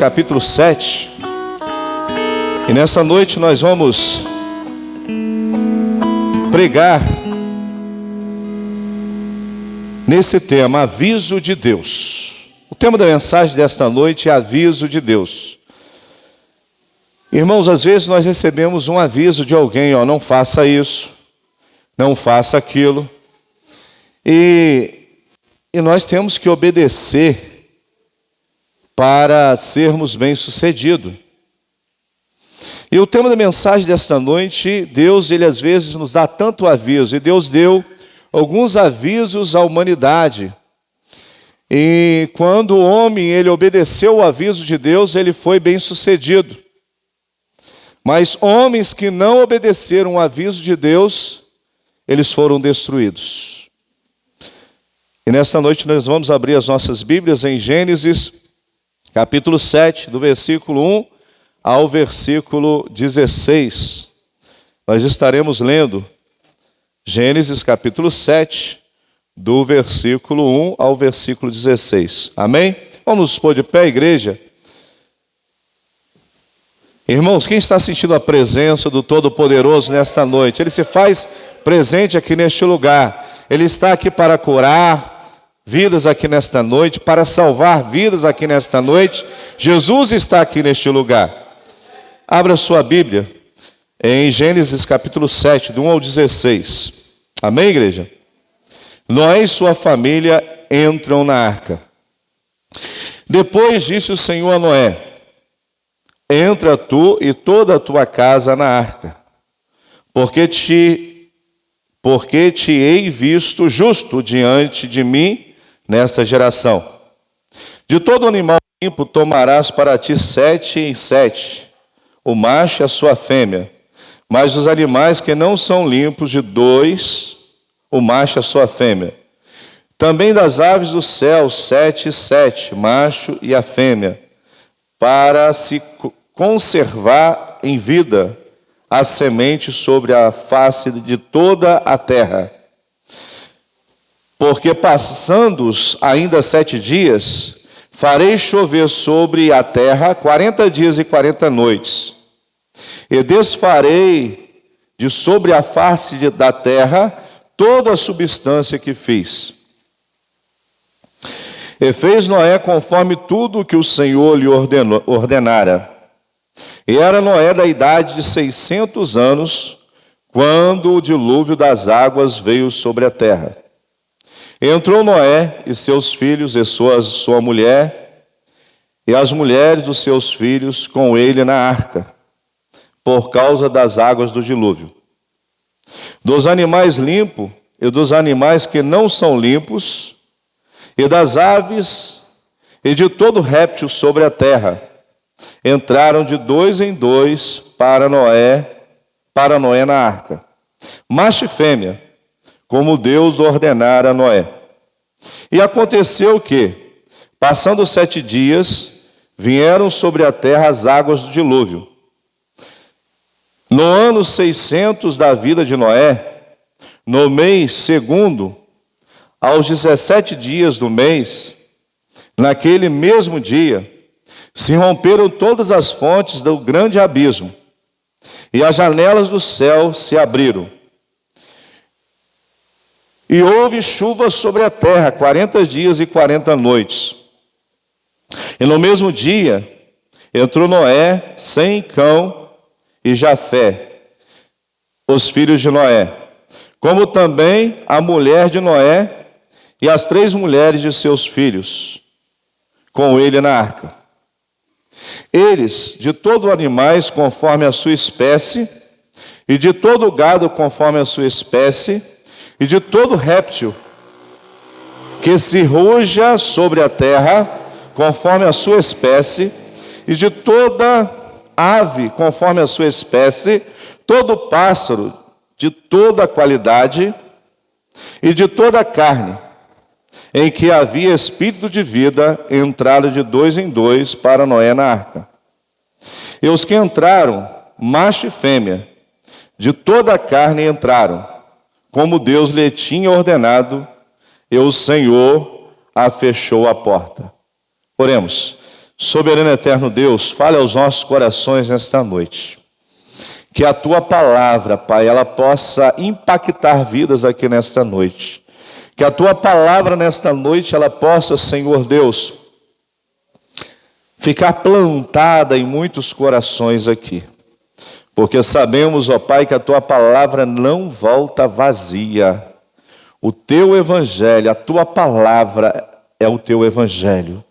Capítulo 7, e nessa noite nós vamos pregar nesse tema, aviso de Deus. O tema da mensagem desta noite é aviso de Deus. Irmãos, às vezes nós recebemos um aviso de alguém, não faça isso, não faça aquilo, e nós temos que obedecer para sermos bem-sucedidos. E o tema da mensagem desta noite, Deus, Ele às vezes nos dá tanto aviso, e Deus deu alguns avisos à humanidade. E quando o homem, ele obedeceu o aviso de Deus, ele foi bem-sucedido. Mas homens que não obedeceram o aviso de Deus, eles foram destruídos. E nesta noite nós vamos abrir as nossas Bíblias em Gênesis capítulo 7, do versículo 1 ao versículo 16. Nós estaremos lendo Gênesis capítulo 7, do versículo 1 ao versículo 16. Amém? Vamos nos pôr de pé, igreja. Irmãos, quem está sentindo a presença do Todo-Poderoso nesta noite? Ele se faz presente aqui neste lugar. Ele está aqui para curar vidas aqui nesta noite, para salvar vidas aqui nesta noite. Jesus está aqui neste lugar. Abra sua Bíblia em Gênesis capítulo 7, do 1 ao 16. Amém, igreja? Noé e sua família entram na arca. Depois disse o Senhor a Noé: entra tu e toda a tua casa na arca, porque te hei visto justo diante de mim nesta geração. De todo animal limpo tomarás para ti 7 em 7, o macho e a sua fêmea. Mas os animais que não são limpos, de 2, o macho e a sua fêmea. Também das aves do céu 7 e 7, macho e a fêmea, para se conservar em vida a semente sobre a face de toda a terra. Porque passando-os ainda 7 dias, farei chover sobre a terra 40 dias e 40 noites. E desfarei de sobre a face da terra toda a substância que fiz. E fez Noé conforme tudo o que o Senhor lhe ordenara. E era Noé da idade de 600 anos, quando o dilúvio das águas veio sobre a terra. Entrou Noé e seus filhos e sua mulher, e as mulheres dos seus filhos com ele na arca, por causa das águas do dilúvio. Dos animais limpos e dos animais que não são limpos, e das aves e de todo réptil sobre a terra, entraram de 2 em 2 para Noé na arca, macho e fêmea, como Deus ordenara a Noé. E aconteceu que, passando 7 dias, vieram sobre a terra as águas do dilúvio. No ano 600 da vida de Noé, no mês segundo, aos 17 dias do mês, naquele mesmo dia, se romperam todas as fontes do grande abismo, e as janelas do céu se abriram. E houve chuva sobre a terra 40 dias e 40 noites. E no mesmo dia entrou Noé, Sem, Cão e Jafé, os filhos de Noé, como também a mulher de Noé e as 3 mulheres de seus filhos, com ele na arca. Eles, de todo animais conforme a sua espécie, e de todo gado conforme a sua espécie, e de todo réptil que se ruja sobre a terra, conforme a sua espécie, e de toda ave conforme a sua espécie, todo pássaro de toda qualidade, e de toda carne, em que havia espírito de vida, entraram de 2 em 2 para Noé na arca. E os que entraram, macho e fêmea, de toda a carne entraram, como Deus lhe tinha ordenado, e o Senhor a fechou a porta. Oremos. Soberano e eterno Deus, fale aos nossos corações nesta noite. Que a tua palavra, Pai, ela possa impactar vidas aqui nesta noite. Que a tua palavra nesta noite, ela possa, Senhor Deus, ficar plantada em muitos corações aqui. Porque sabemos, ó Pai, que a tua palavra não volta vazia. O teu evangelho, a tua palavra é o teu evangelho.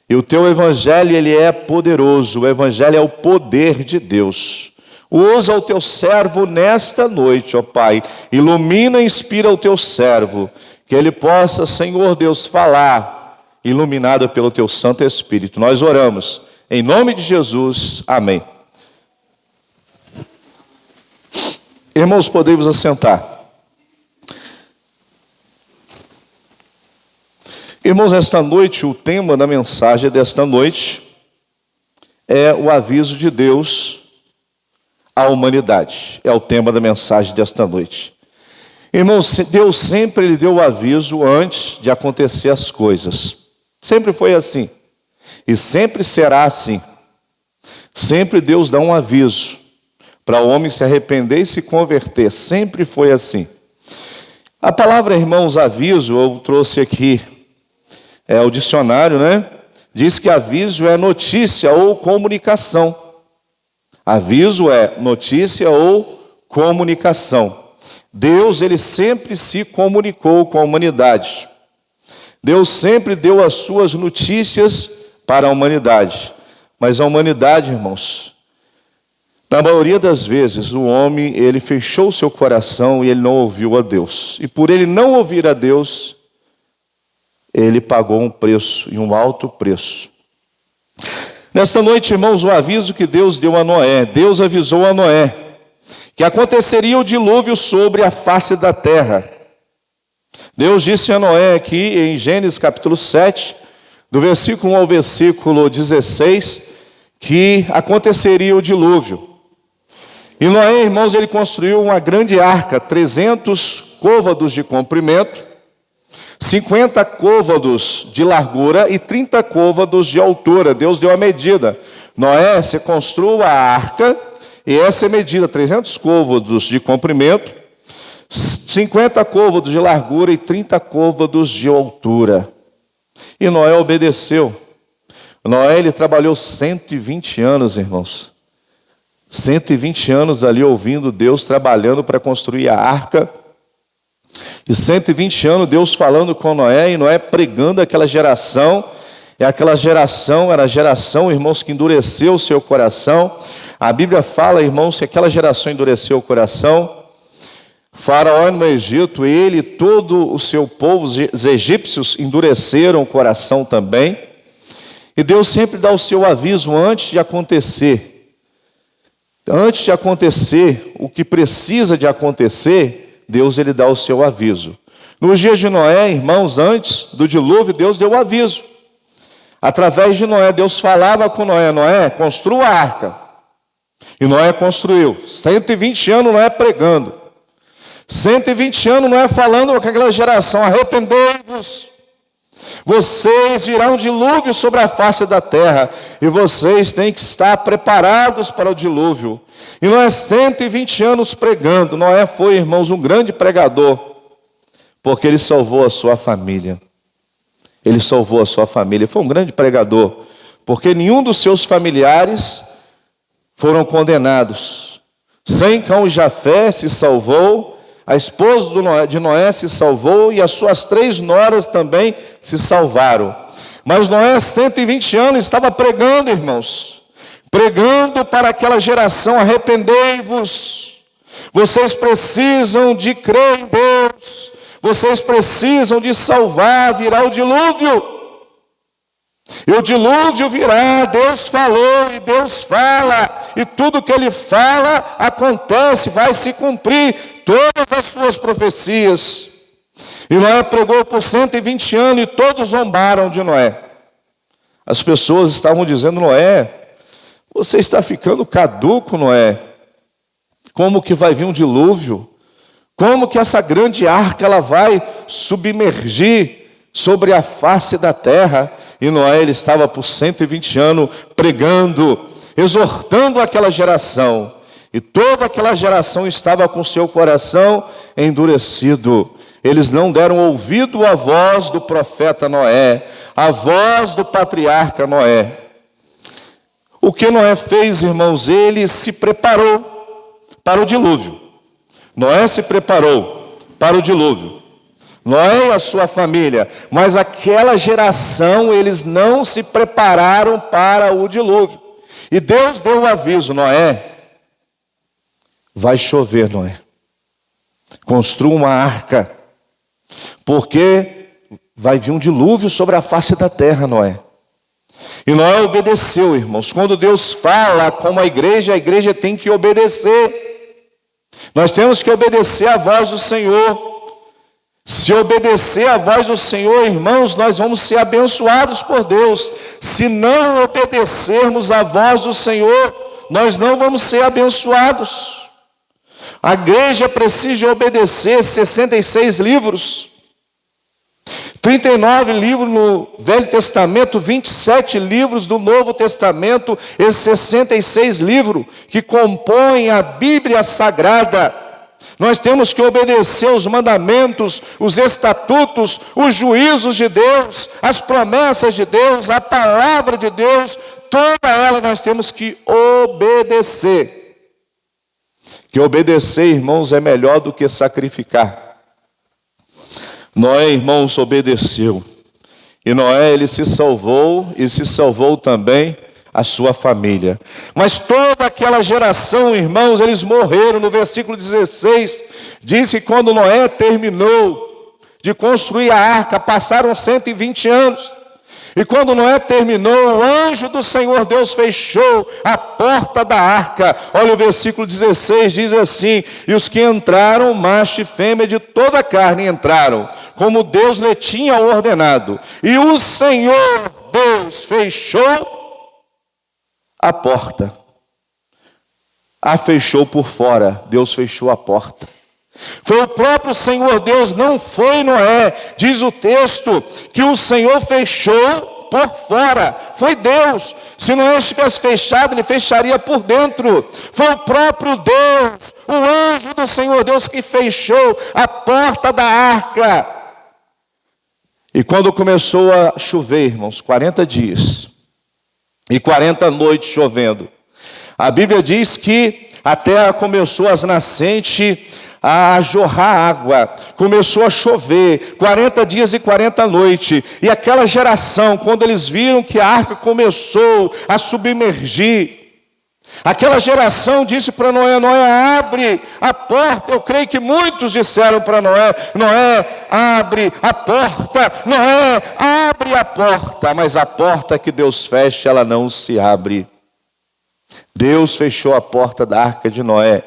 E o teu evangelho, ele é poderoso. O evangelho é o poder de Deus. Usa o teu servo nesta noite, ó Pai. Ilumina e inspira o teu servo. Que ele possa, Senhor Deus, falar, iluminado pelo teu Santo Espírito. Nós oramos. Em nome de Jesus. Amém. Irmãos, podemos assentar. Irmãos, esta noite, o tema da mensagem desta noite é o aviso de Deus à humanidade. É o tema da mensagem desta noite. Irmãos, Deus sempre lhe deu o aviso antes de acontecer as coisas. Sempre foi assim. E sempre será assim. Sempre Deus dá um aviso para o homem se arrepender e se converter. Sempre foi assim. A palavra, irmãos, aviso, eu trouxe aqui o dicionário, né? Diz que aviso é notícia ou comunicação. Aviso é notícia ou comunicação. Deus, ele sempre se comunicou com a humanidade. Deus sempre deu as suas notícias para a humanidade. Mas a humanidade, irmãos, na maioria das vezes, o homem, ele fechou o seu coração e ele não ouviu a Deus. E por ele não ouvir a Deus, ele pagou um preço, e um alto preço. Nessa noite, irmãos, o aviso que Deus deu a Noé. Deus avisou a Noé que aconteceria o dilúvio sobre a face da terra. Deus disse a Noé aqui em Gênesis capítulo 7, do versículo 1 ao versículo 16, que aconteceria o dilúvio. E Noé, irmãos, ele construiu uma grande arca, 300 côvados de comprimento, 50 côvados de largura e 30 côvados de altura. Deus deu a medida. Noé, você construa a arca, e essa é a medida, 300 côvados de comprimento, 50 côvados de largura e 30 côvados de altura. E Noé obedeceu. Noé, ele trabalhou 120 anos, irmãos. 120 anos ali ouvindo Deus, trabalhando para construir a arca. E 120 anos Deus falando com Noé, e Noé pregando aquela geração. E aquela geração era a geração, irmãos, que endureceu o seu coração. A Bíblia fala, irmãos, que aquela geração endureceu o coração. Faraó no Egito, ele e todo o seu povo, os egípcios, endureceram o coração também. E Deus sempre dá o seu aviso antes de acontecer. Antes de acontecer o que precisa de acontecer, Deus, ele dá o seu aviso. Nos dias de Noé, irmãos, antes do dilúvio, Deus deu o aviso. Através de Noé, Deus falava com Noé: Noé, construa a arca. E Noé construiu. 120 anos Noé pregando. 120 anos Noé falando com aquela geração: arrependei-vos. Vocês virão um dilúvio sobre a face da terra, e vocês têm que estar preparados para o dilúvio. E Noé, 120 anos pregando. Noé foi, irmãos, um grande pregador, porque ele salvou a sua família. Ele salvou a sua família. Foi um grande pregador, porque nenhum dos seus familiares foram condenados. Sem Cão e Jafé se salvou, a esposa de Noé se salvou, e as suas 3 noras também se salvaram. Mas Noé, 120 anos, estava pregando, irmãos, pregando para aquela geração: arrependei-vos, vocês precisam de crer em Deus, vocês precisam de salvar, virá o dilúvio. E o dilúvio virá, Deus falou e Deus fala, e tudo que Ele fala acontece, vai se cumprir todas as suas profecias. E Noé pregou por 120 anos e todos zombaram de Noé. As pessoas estavam dizendo: Noé, você está ficando caduco, Noé. Como que vai vir um dilúvio? Como que essa grande arca ela vai submergir sobre a face da terra? E Noé, ele estava por 120 anos pregando, exortando aquela geração. E toda aquela geração estava com seu coração endurecido. Eles não deram ouvido à voz do profeta Noé, à voz do patriarca Noé. O que Noé fez, irmãos? Ele se preparou para o dilúvio. Noé se preparou para o dilúvio. Noé e a sua família. Mas aquela geração, eles não se prepararam para o dilúvio. E Deus deu o aviso: Noé, vai chover, Noé. Construa uma arca, porque vai vir um dilúvio sobre a face da terra, Noé. E Noé obedeceu, irmãos. Quando Deus fala com a igreja tem que obedecer. Nós temos que obedecer à voz do Senhor. Se obedecer à voz do Senhor, irmãos, nós vamos ser abençoados por Deus. Se não obedecermos à voz do Senhor, nós não vamos ser abençoados. A igreja precisa obedecer 66 livros. 39 livros no Velho Testamento, 27 livros do Novo Testamento, esses 66 livros que compõem a Bíblia Sagrada. Nós temos que obedecer os mandamentos, os estatutos, os juízos de Deus, as promessas de Deus, a palavra de Deus, toda ela nós temos que obedecer. Que obedecer, irmãos, é melhor do que sacrificar. Noé, irmãos, obedeceu. E Noé, ele se salvou e se salvou também a sua família. Mas toda aquela geração, irmãos, eles morreram. No versículo 16, diz que quando Noé terminou de construir a arca, passaram 120 anos. E quando Noé terminou, o anjo do Senhor Deus fechou a porta da arca. Olha o versículo 16, diz assim: e os que entraram, macho e fêmea de toda a carne entraram, como Deus lhe tinha ordenado. E o Senhor Deus fechou a porta. A fechou por fora, Deus fechou a porta. Foi o próprio Senhor Deus, não foi Noé. Diz o texto que o Senhor fechou por fora. Foi Deus. Se Noé estivesse fechado, ele fecharia por dentro. Foi o próprio Deus, o anjo do Senhor Deus, que fechou a porta da arca. E quando começou a chover, irmãos, 40 dias e 40 noites chovendo, a Bíblia diz que a terra começou as nascentes a jorrar água, começou a chover, 40 dias e 40 noites, e aquela geração, quando eles viram que a arca começou a submergir, aquela geração disse para Noé: Noé, abre a porta. Eu creio que muitos disseram para Noé: Noé, abre a porta, Noé, abre a porta. Mas a porta que Deus fecha, ela não se abre. Deus fechou a porta da arca de Noé,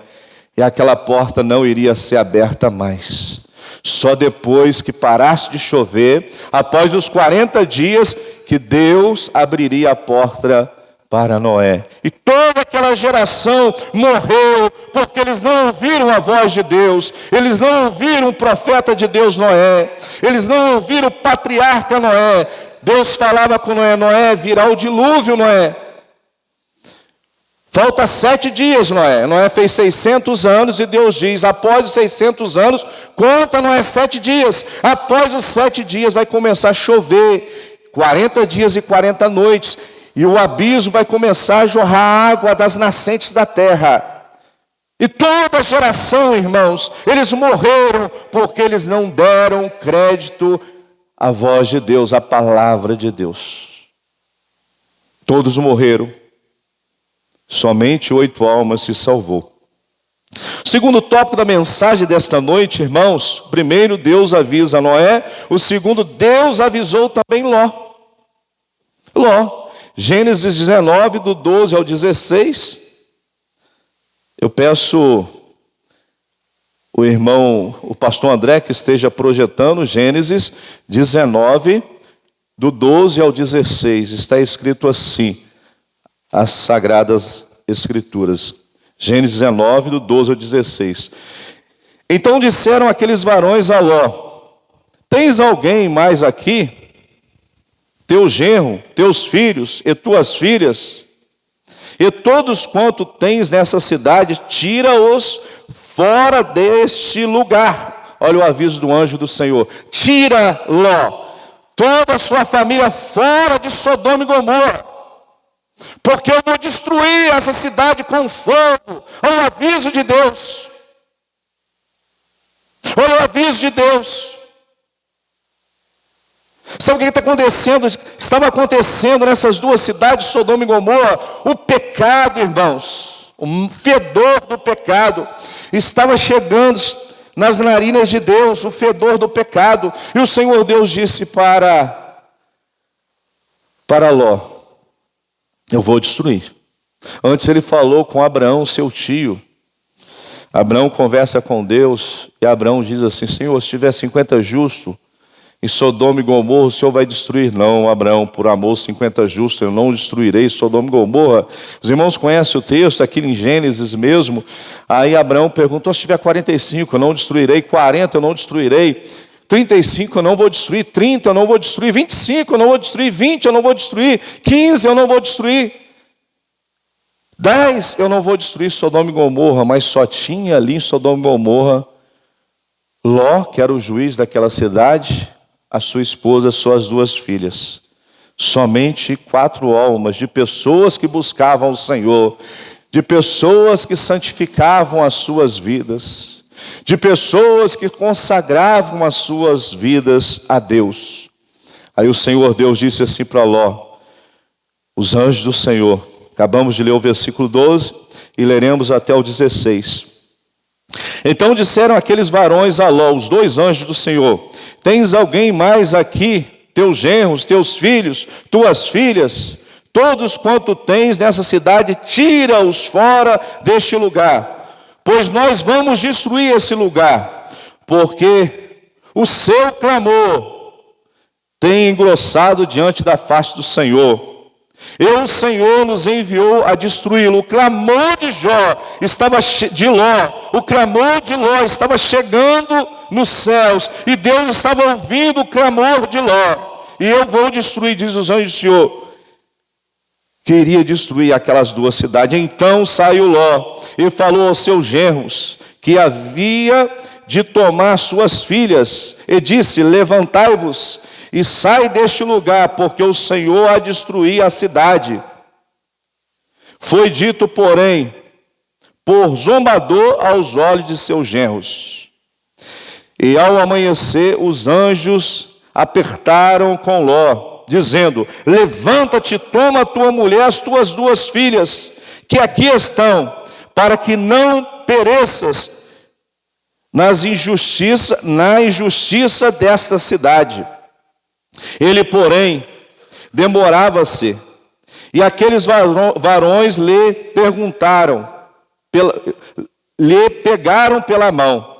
e aquela porta não iria ser aberta mais. Só depois que parasse de chover, após os 40 dias, que Deus abriria a porta para Noé. E toda aquela geração morreu, porque eles não ouviram a voz de Deus, eles não ouviram o profeta de Deus Noé, eles não ouviram o patriarca Noé. Deus falava com Noé: Noé, virá o dilúvio, Noé. Falta 7 dias, Noé. Noé fez 600 anos e Deus diz: após os 600 anos, conta Noé 7 dias. Após os 7 dias vai começar a chover, 40 dias e 40 noites. E o abismo vai começar a jorrar água das nascentes da terra. E toda a geração, irmãos, eles morreram porque eles não deram crédito à voz de Deus, à palavra de Deus. Todos morreram. Somente 8 almas se salvou. O segundo tópico da mensagem desta noite, irmãos: primeiro, Deus avisa Noé. O segundo, Deus avisou também Ló. Gênesis 19, do 12 ao 16. Eu peço o irmão, o pastor André, que esteja projetando Gênesis 19, do 12 ao 16. Está escrito assim: as Sagradas Escrituras. Gênesis 19, do 12 ao 16. Então disseram aqueles varões a Ló: tens alguém mais aqui? teu genro, teus filhos e tuas filhas, e todos quanto tens nessa cidade, tira-os fora deste lugar. Olha o aviso do anjo do Senhor: tira Ló, toda a sua família fora de Sodoma e Gomorra, porque eu vou destruir essa cidade com fogo. Olha o aviso de Deus. Olha o aviso de Deus. Sabe o que está acontecendo? Estava acontecendo nessas duas cidades, Sodoma e Gomorra, o pecado, irmãos, o fedor do pecado estava chegando nas narinas de Deus, o fedor do pecado. E o Senhor Deus disse para Ló: eu vou destruir. Antes ele falou com Abraão, seu tio. Abraão conversa com Deus e Abraão diz assim: Senhor, se tiver 50 justos em Sodoma e Gomorra, o Senhor vai destruir? Não, Abraão, por amor, 50 justos, eu não destruirei Sodoma e Gomorra. Os irmãos conhecem o texto, aqui em Gênesis mesmo. Aí Abraão perguntou: se tiver 45, eu não destruirei. 40, eu não destruirei. 35, eu não vou destruir. 30, eu não vou destruir. 25, eu não vou destruir. 20, eu não vou destruir. 15, eu não vou destruir. 10, eu não vou destruir Sodoma e Gomorra. Mas só tinha ali em Sodoma e Gomorra Ló, que era o juiz daquela cidade, a sua esposa, suas duas filhas. Somente 4 almas de pessoas que buscavam o Senhor, de pessoas que santificavam as suas vidas, de pessoas que consagravam as suas vidas a Deus. Aí o Senhor Deus disse assim para Ló: os anjos do Senhor, acabamos de ler o versículo 12 e leremos até o 16. Então disseram aqueles varões a Ló, os 2 anjos do Senhor: tens alguém mais aqui, teus genros, teus filhos, tuas filhas, todos quanto tens nessa cidade, tira-os fora deste lugar, pois nós vamos destruir esse lugar, porque o seu clamor tem engrossado diante da face do Senhor. E o Senhor nos enviou a destruí-lo. O clamor de Ló, o clamor de Ló estava chegando nos céus, e Deus estava ouvindo o clamor de Ló. E eu vou destruir, diz os anjos do Senhor. Queria destruir aquelas 2 cidades. Então saiu Ló e falou aos seus genros que havia de tomar suas filhas, e disse: levantai-vos e sai deste lugar, porque o Senhor há de destruir a cidade. Foi dito, porém, por zombador aos olhos de seus genros. E ao amanhecer, os anjos apertaram com Ló, dizendo: levanta-te, toma a tua mulher, as tuas 2 filhas, que aqui estão, para que não pereças na injustiça desta cidade. Ele, porém, demorava-se, e aqueles varões lhe pegaram pela mão,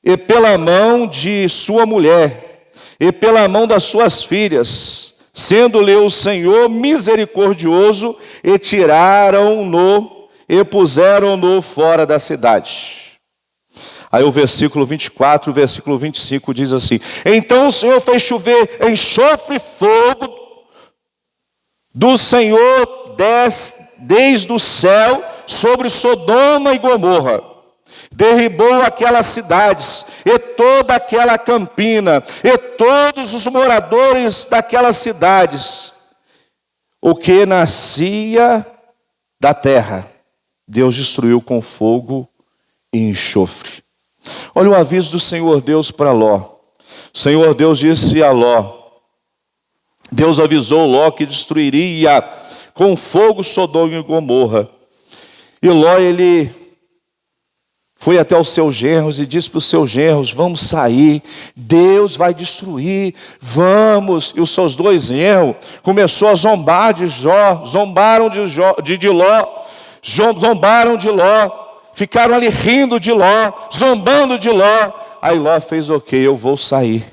e pela mão de sua mulher, e pela mão das suas filhas, sendo-lhe o Senhor misericordioso, e tiraram-no, e puseram-no fora da cidade. Aí o versículo 24 e o versículo 25 diz assim: então o Senhor fez chover enxofre e fogo do Senhor desde o céu sobre Sodoma e Gomorra. Derribou aquelas cidades e toda aquela campina e todos os moradores daquelas cidades. O que nascia da terra, Deus destruiu com fogo e enxofre. Olha o aviso do Senhor Deus para Ló. O Senhor Deus disse a Ló, Deus avisou Ló que destruiria com fogo Sodoma e Gomorra. E Ló, ele foi até os seus genros e disse para os seus genros: vamos sair, Deus vai destruir, vamos. E os seus 2 genros começou a zombar de Ló, zombaram de Ló, ficaram ali rindo de Ló, zombando de Ló. Aí Ló fez: ok, eu vou sair.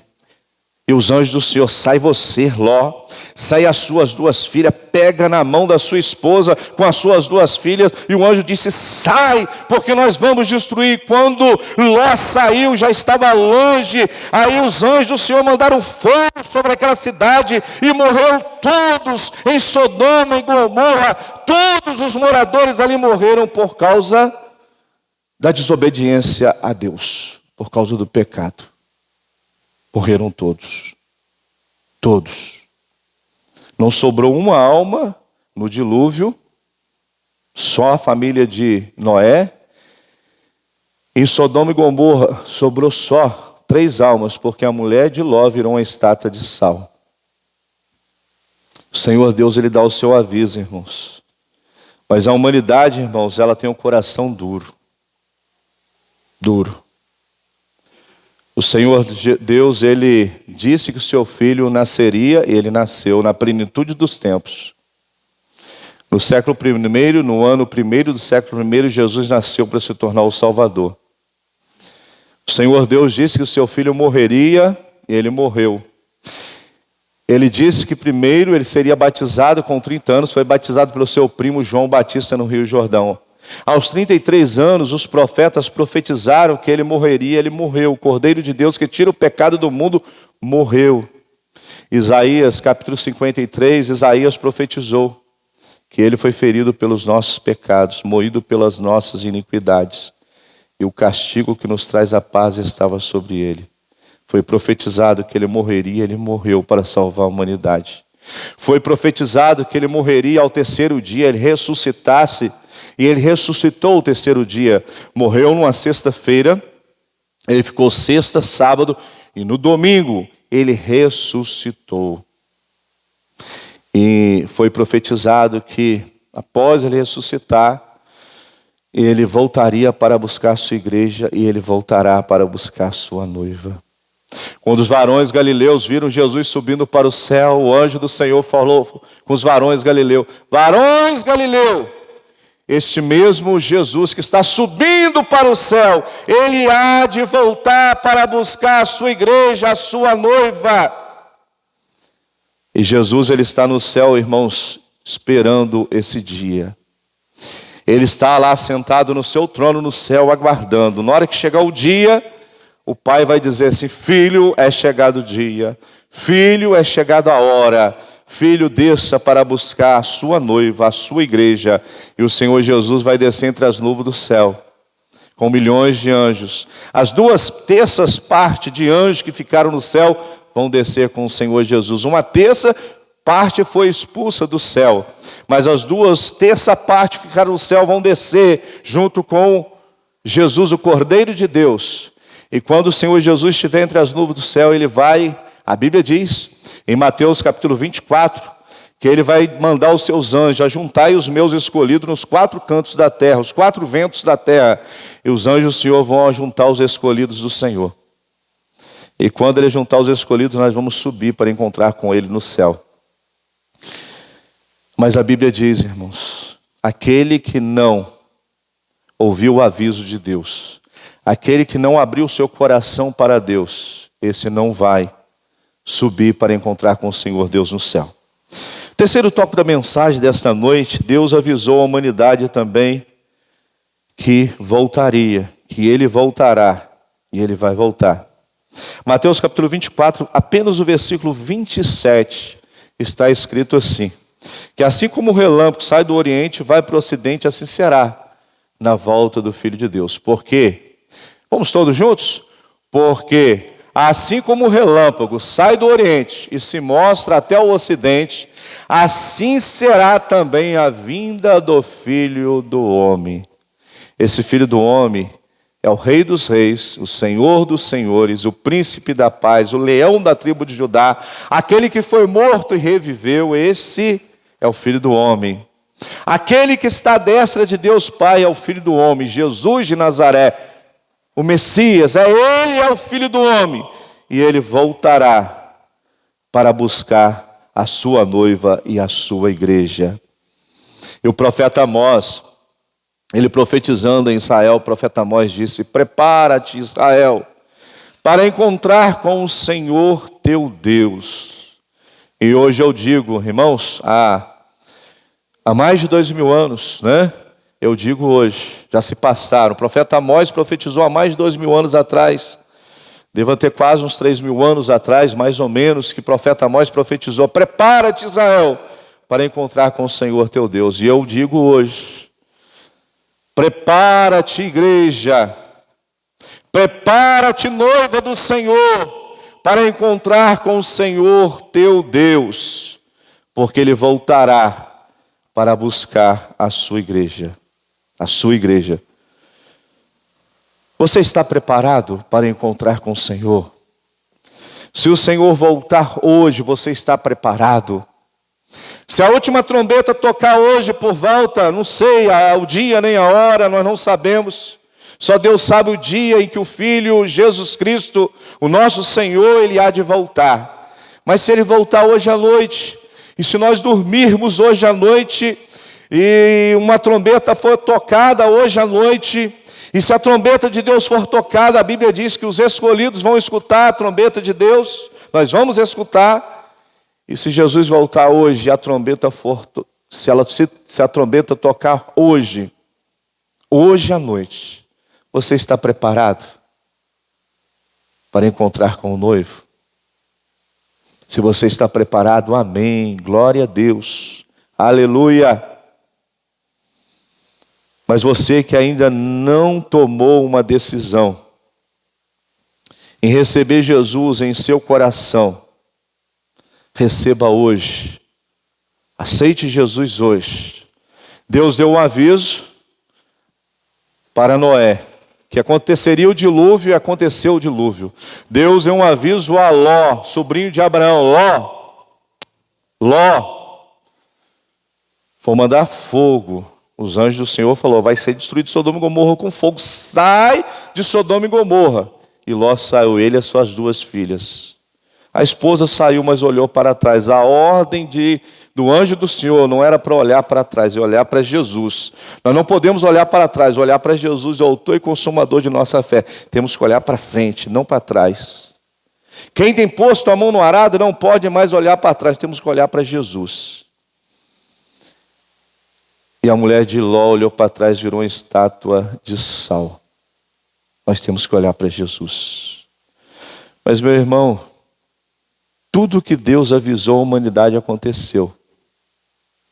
E os anjos do Senhor, sai você, Ló, sai as suas duas filhas, pega na mão da sua esposa com as suas duas filhas. E o anjo disse, sai, porque nós vamos destruir. Quando Ló saiu, já estava longe. Aí os anjos do Senhor mandaram fogo sobre aquela cidade e morreram todos em Sodoma e Gomorra. Todos os moradores ali morreram por causa da desobediência a Deus, por causa do pecado. Morreram todos. Todos. Não sobrou uma alma no dilúvio, só a família de Noé. Em Sodoma e Gomorra sobrou só 3 almas, porque a mulher de Ló virou uma estátua de sal. O Senhor Deus, Ele dá o seu aviso, irmãos. Mas a humanidade, irmãos, ela tem um coração duro. Duro. O Senhor Deus, Ele disse que o seu filho nasceria, e ele nasceu na plenitude dos tempos. No século I, no ano 1º do século I, Jesus nasceu para se tornar o Salvador. O Senhor Deus disse que o seu filho morreria, e ele morreu. Ele disse que primeiro ele seria batizado com 30 anos, foi batizado pelo seu primo João Batista no Rio Jordão. Aos 33 anos, os profetas profetizaram que ele morreria, ele morreu. O Cordeiro de Deus que tira o pecado do mundo, morreu. Isaías, capítulo 53, Isaías profetizou que ele foi ferido pelos nossos pecados, moído pelas nossas iniquidades. E o castigo que nos traz a paz estava sobre ele. Foi profetizado que ele morreria, ele morreu para salvar a humanidade. Foi profetizado que ele morreria ao 3º dia, ele ressuscitasse. E ele ressuscitou o 3º dia, morreu numa sexta-feira, ele ficou sexta, sábado, e no domingo ele ressuscitou. E foi profetizado que após ele ressuscitar, ele voltaria para buscar a sua igreja e ele voltará para buscar a sua noiva. Quando os varões galileus viram Jesus subindo para o céu, o anjo do Senhor falou com os varões galileus, varões galileus, este mesmo Jesus que está subindo para o céu, ele há de voltar para buscar a sua igreja, a sua noiva. E Jesus, ele está no céu, irmãos, esperando esse dia. Ele está lá sentado no seu trono no céu, aguardando. Na hora que chegar o dia, o Pai vai dizer assim, filho, é chegado o dia, filho, é chegada a hora. Filho, desça para buscar a sua noiva, a sua igreja. E o Senhor Jesus vai descer entre as nuvens do céu, com milhões de anjos. As 2/3 partes de anjos que ficaram no céu vão descer com o Senhor Jesus. 1/3 parte foi expulsa do céu, mas as 2/3 partes que ficaram no céu vão descer junto com Jesus, o Cordeiro de Deus. E quando o Senhor Jesus estiver entre as nuvens do céu, ele vai, a Bíblia diz, em Mateus capítulo 24, que ele vai mandar os seus anjos, ajuntai os meus escolhidos nos 4 cantos da terra, os 4 ventos da terra, e os anjos do Senhor vão ajuntar os escolhidos do Senhor. E quando ele juntar os escolhidos, nós vamos subir para encontrar com ele no céu. Mas a Bíblia diz, irmãos, aquele que não ouviu o aviso de Deus, aquele que não abriu o seu coração para Deus, esse não vai subir para encontrar com o Senhor Deus no céu. Terceiro tópico da mensagem desta noite, Deus avisou a humanidade também que voltaria, que ele voltará, e ele vai voltar. Mateus capítulo 24, apenas o versículo 27, está escrito assim, que assim como o relâmpago sai do oriente e vai para o ocidente, assim será na volta do Filho de Deus. Por quê? Vamos todos juntos? Porque assim como o relâmpago sai do oriente e se mostra até o ocidente, assim será também a vinda do Filho do Homem. Esse Filho do Homem é o Rei dos Reis, o Senhor dos Senhores, o Príncipe da Paz, o Leão da tribo de Judá, aquele que foi morto e reviveu. Esse é o Filho do Homem. Aquele que está à destra de Deus Pai é o Filho do Homem, Jesus de Nazaré, o Messias, ele é o Filho do Homem, e ele voltará para buscar a sua noiva e a sua igreja. E o profeta Amós, ele profetizando em Israel, o profeta Amós disse, prepara-te Israel, para encontrar com o Senhor teu Deus. E hoje eu digo, irmãos, há mais de 2000 anos, né? Eu digo hoje, já se passaram. O profeta Amós profetizou há mais de 2000 anos atrás. Deva ter quase uns 3000 anos atrás, mais ou menos, que o profeta Amós profetizou: prepara-te, Israel, para encontrar com o Senhor teu Deus. E eu digo hoje, prepara-te, igreja, prepara-te, noiva do Senhor, para encontrar com o Senhor teu Deus, porque Ele voltará para buscar a sua igreja. A sua igreja. Você está preparado para encontrar com o Senhor? Se o Senhor voltar hoje, você está preparado? Se a última trombeta tocar hoje por volta, não sei o dia nem a hora, nós não sabemos. Só Deus sabe o dia em que o Filho Jesus Cristo, o nosso Senhor, Ele há de voltar. Mas se Ele voltar hoje à noite, e se nós dormirmos hoje à noite, e uma trombeta for tocada hoje à noite, e se a trombeta de Deus for tocada, a Bíblia diz que os escolhidos vão escutar a trombeta de Deus, nós vamos escutar. E se Jesus voltar hoje, a trombeta for, se a trombeta tocar hoje à noite, você está preparado para encontrar com o noivo? Se você está preparado, amém, glória a Deus, aleluia. Mas você que ainda não tomou uma decisão em receber Jesus em seu coração, receba hoje, aceite Jesus hoje. Deus deu um aviso para Noé, que aconteceria o dilúvio, e aconteceu o dilúvio. Deus deu um aviso a Ló, sobrinho de Abraão: Ló, vou mandar fogo. Os anjos do Senhor falaram: vai ser destruído Sodoma e Gomorra com fogo, sai de Sodoma e Gomorra. E Ló saiu, ele e as suas 2 filhas. A esposa saiu, mas olhou para trás. A ordem do anjo do Senhor não era para olhar para trás, é olhar para Jesus. Nós não podemos olhar para trás, olhar para Jesus, o autor e consumador de nossa fé. Temos que olhar para frente, não para trás. Quem tem posto a mão no arado não pode mais olhar para trás, temos que olhar para Jesus. E a mulher de Ló olhou para trás, virou uma estátua de sal. Nós temos que olhar para Jesus. Mas, meu irmão, tudo que Deus avisou a humanidade aconteceu.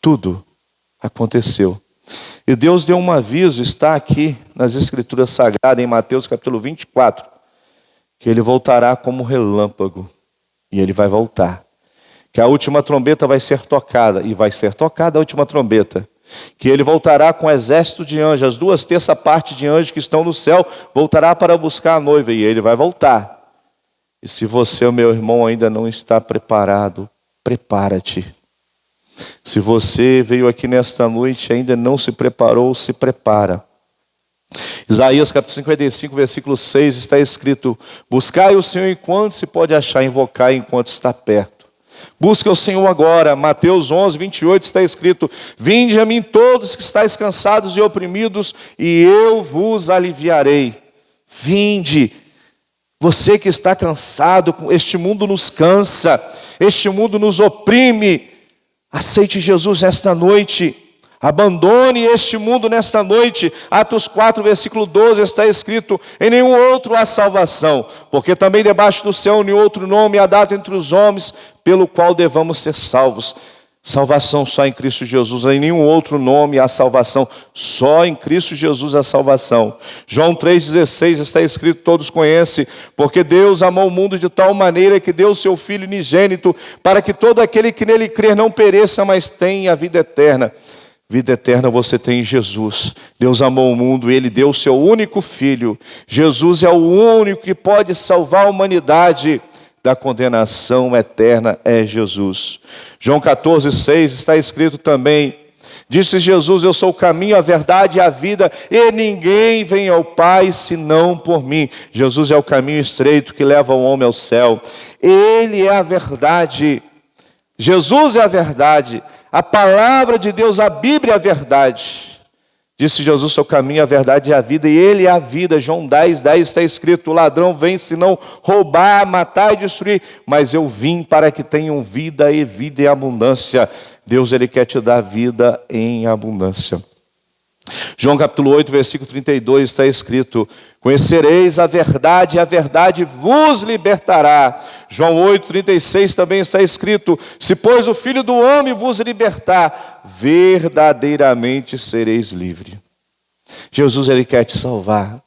Tudo aconteceu. E Deus deu um aviso, está aqui nas Escrituras Sagradas, em Mateus capítulo 24, que Ele voltará como relâmpago. E Ele vai voltar. Que a última trombeta vai ser tocada, e vai ser tocada a última trombeta. Que Ele voltará com um exército de anjos, as 2/3 partes de anjos que estão no céu, voltará para buscar a noiva, e Ele vai voltar. E se você, meu irmão, ainda não está preparado, prepara-te. Se você veio aqui nesta noite e ainda não se preparou, se prepara. Isaías capítulo 55, versículo 6, está escrito: buscai o Senhor enquanto se pode achar, invocai enquanto está perto. Busca o Senhor agora. Mateus 11, 28 está escrito: vinde a mim todos que estáis cansados e oprimidos, e eu vos aliviarei. Vinde. Você que está cansado, este mundo nos cansa, este mundo nos oprime. Aceite Jesus esta noite. Abandone este mundo nesta noite. Atos 4, versículo 12 está escrito: em nenhum outro há salvação, porque também debaixo do céu nenhum outro nome há dado entre os homens, pelo qual devamos ser salvos. Salvação só em Cristo Jesus, em nenhum outro nome há salvação, só em Cristo Jesus há salvação. João 3,16 está escrito, todos conhecem: porque Deus amou o mundo de tal maneira que deu o seu Filho unigênito, para que todo aquele que nele crer não pereça, mas tenha a vida eterna. Vida eterna você tem em Jesus. Deus amou o mundo e Ele deu o seu único Filho. Jesus é o único que pode salvar a humanidade da condenação eterna, é Jesus. João 14,6 está escrito também: disse Jesus: eu sou o caminho, a verdade e a vida, e ninguém vem ao Pai senão por mim. Jesus é o caminho estreito que leva o homem ao céu. Ele é a verdade. Jesus é a verdade. A palavra de Deus, a Bíblia é a verdade. Disse Jesus, seu caminho, a verdade e a vida, e ele é a vida. João 10:10 está escrito, o ladrão vem senão roubar, matar e destruir, mas eu vim para que tenham vida e vida em abundância. Deus, ele quer te dar vida em abundância. João capítulo 8, versículo 32 está escrito, conhecereis a verdade e a verdade vos libertará. João 8, 36 também está escrito, se pois o Filho do Homem vos libertar, verdadeiramente sereis livres. Jesus, ele quer te salvar.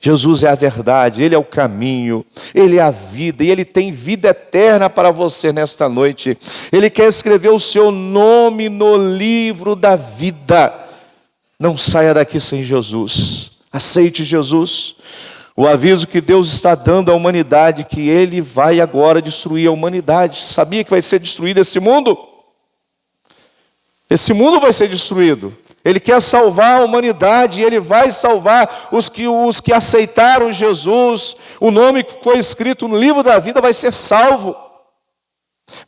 Jesus é a verdade, ele é o caminho, ele é a vida, e ele tem vida eterna para você nesta noite. Ele quer escrever o seu nome no livro da vida. Não saia daqui sem Jesus. Aceite Jesus. O aviso que Deus está dando à humanidade, que ele vai agora destruir a humanidade. Sabia que vai ser destruído esse mundo? Esse mundo vai ser destruído. Ele quer salvar a humanidade, e ele vai salvar os que aceitaram Jesus. O nome que foi escrito no livro da vida vai ser salvo.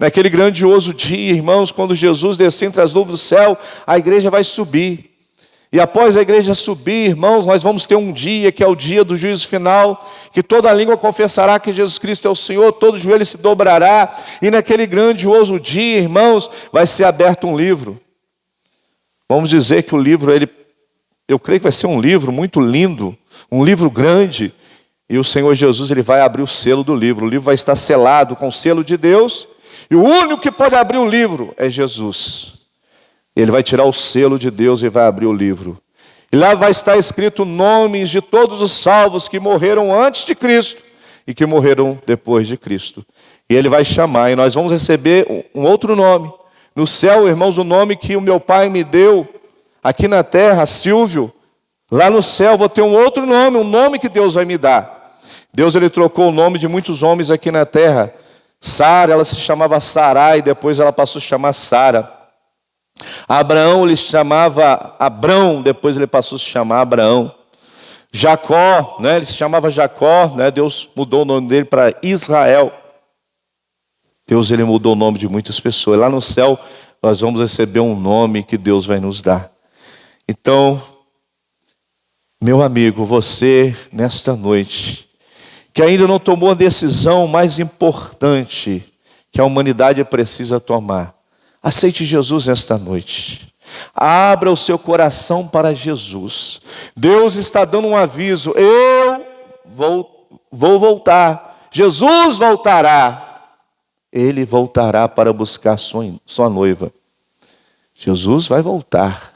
Naquele grandioso dia, irmãos, quando Jesus descer entre as nuvens do céu, a igreja vai subir. E após a igreja subir, irmãos, nós vamos ter um dia que é o dia do juízo final, que toda língua confessará que Jesus Cristo é o Senhor, todo joelho se dobrará, e naquele grandioso dia, irmãos, vai ser aberto um livro. Vamos dizer que o livro, eu creio que vai ser um livro muito lindo, um livro grande, e o Senhor Jesus, ele vai abrir o selo do livro. O livro vai estar selado com o selo de Deus, e o único que pode abrir o livro é Jesus. Ele vai tirar o selo de Deus e vai abrir o livro. E lá vai estar escrito nomes de todos os salvos que morreram antes de Cristo e que morreram depois de Cristo. E ele vai chamar, e nós vamos receber um outro nome. No céu, irmãos, o nome que o meu pai me deu, aqui na terra, Silvio, lá no céu vou ter um outro nome, um nome que Deus vai me dar. Deus, ele trocou o nome de muitos homens aqui na terra. Sara, ela se chamava Sarai, depois ela passou a se chamar Sara. Abraão, ele se chamava Abrão, depois ele passou a se chamar Abraão. Jacó, ele se chamava Jacó, Deus mudou o nome dele para Israel. Deus, ele mudou o nome de muitas pessoas. Lá no céu, nós vamos receber um nome que Deus vai nos dar. Então, meu amigo, você, nesta noite, que ainda não tomou a decisão mais importante que a humanidade precisa tomar, aceite Jesus nesta noite. Abra o seu coração para Jesus. Deus está dando um aviso. Eu vou voltar. Jesus voltará. Ele voltará para buscar sua noiva. Jesus vai voltar.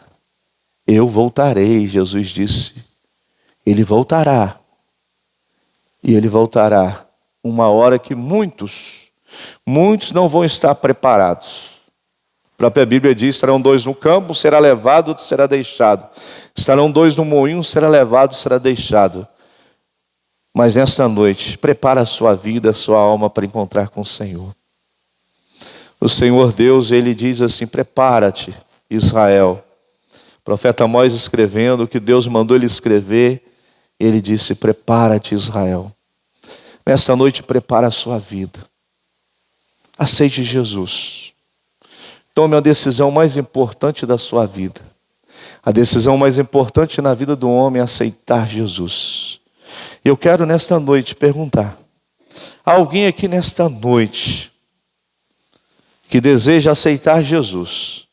Eu voltarei, Jesus disse. Ele voltará. E ele voltará uma hora que muitos não vão estar preparados. A própria Bíblia diz, estarão dois no campo, será levado, outro será deixado. Estarão dois no moinho, será levado, será deixado. Mas nesta noite, prepara a sua vida, a sua alma para encontrar com o Senhor. O Senhor Deus, ele diz assim, prepara-te, Israel. O profeta Amós escrevendo o que Deus mandou ele escrever, ele disse, prepara-te, Israel. Nesta noite, prepara a sua vida. Aceite Jesus. Tome a decisão mais importante da sua vida. A decisão mais importante na vida do homem é aceitar Jesus. Eu quero nesta noite perguntar, há alguém aqui nesta noite que deseja aceitar Jesus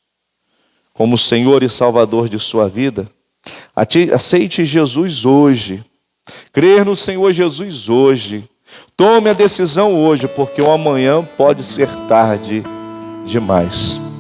como Senhor e Salvador de sua vida? Aceite Jesus hoje. Crer no Senhor Jesus hoje. Tome a decisão hoje, porque o amanhã pode ser tarde demais.